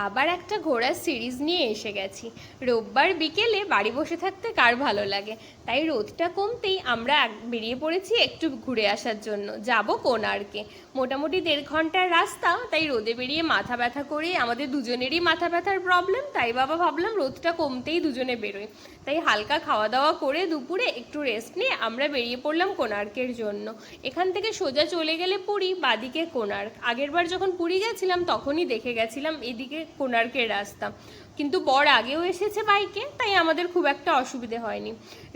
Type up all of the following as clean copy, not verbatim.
আবার একটা ঘোরার সিরিজ নিয়ে এসে গেছি। রোববার বিকেলে বাড়ি বসে থাকতে কার ভালো লাগে, তাই রোদটা কমতেই আমরা বেরিয়ে পড়েছি একটু ঘুরে আসার জন্য। যাব কোণার্কে। মোটামুটি 1.5 ঘন্টার রাস্তা, তাই রোদে বেরিয়ে মাথা ব্যথা করে আমাদের দুজনেরই মাথা ব্যথার প্রবলেম, তাই বাবা ভাবলাম রোদটা কমতেই দুজনে বেরোই। তাই হালকা খাওয়া দাওয়া করে দুপুরে একটু রেস্ট নিয়ে আমরা বেরিয়ে পড়লাম কোণার্কের জন্য। এখান থেকে সোজা চলে গেলে পুরী, বাদিকে কোণার্ক। আগেরবার যখন পুরী গেছিলাম তখনই দেখে গেছিলাম এদিকে কোণার্কের রাস্তা, কিন্তু বর আগেও এসেছে বাইকে, তাই আমাদের খুব একটা অসুবিধে হয়নি।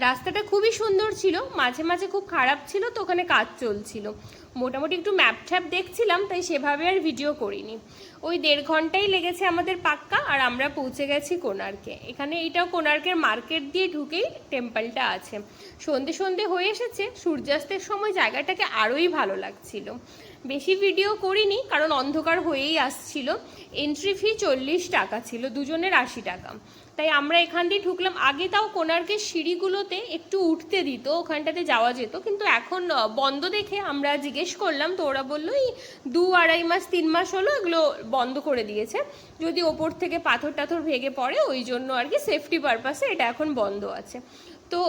রাস্তাটা খুবই সুন্দর ছিল, মাঝে মাঝে খুব খারাপ ছিল, তো ওখানে কাজ চলছিল। মোটামুটি একটু ম্যাপ ট্যাপ দেখছিলাম, তাই সেভাবে আর ভিডিও করিনি। ওই 1.5 ঘন্টাই লেগেছে আমাদের পাক্কা, আর আমরা পৌঁছে গেছি কোণার্কে। এখানে এইটাও কোণার্কের মার্কেট দিয়ে ঢুকেই টেম্পলটা আছে। সন্ধে সন্ধে হয়ে এসেছে, সূর্যাস্তের সময় জায়গাটাকে আরোই ভালো লাগছিল। বেশি ভিডিও করিনি কারণ অন্ধকার হয়েই আসছিল। এন্ট্রি ফি 40 টাকা ছিল, দুজনের 80 টাকা। তাই আমরা এখান দিয়ে ঢুকলাম। আগে তাও কোণার্কের সিঁড়িগুলোতে একটু উঠতে দিত, ওখানটাতে যাওয়া যেত, কিন্তু এখন বন্ধ দেখে আমরা জিজ্ঞেস করলাম, তো ওরা বললো এই 2-2.5 মাস 3 মাস হলো এগুলো বন্ধ করে দিয়েছে, যদি ওপর থেকে পাথর টাথর ভেঙে পড়ে ওই জন্য আর কি, সেফটি পারপাসে এটা এখন বন্ধ আছে। তো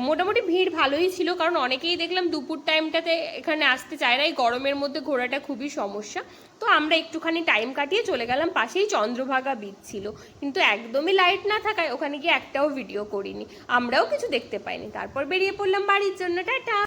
মোটামুটি ভিড় ভালোই ছিল, কারণ অনেকেই দেখলাম দুপুর টাইমটাতে এখানে আসতে চায় না, এই গরমের মধ্যে ঘোরাটা খুবই সমস্যা। তো আমরা একটুখানি টাইম কাটিয়ে চলে গেলাম, পাশেই চন্দ্রভাগা বিচ ছিল, কিন্তু একদমই লাইট না থাকায় ওখানে গিয়ে একটাও ভিডিও করিনি, আমরাও কিছু দেখতে পাইনি। তারপর বেরিয়ে পড়লাম বাড়ির জন্য। টাটা।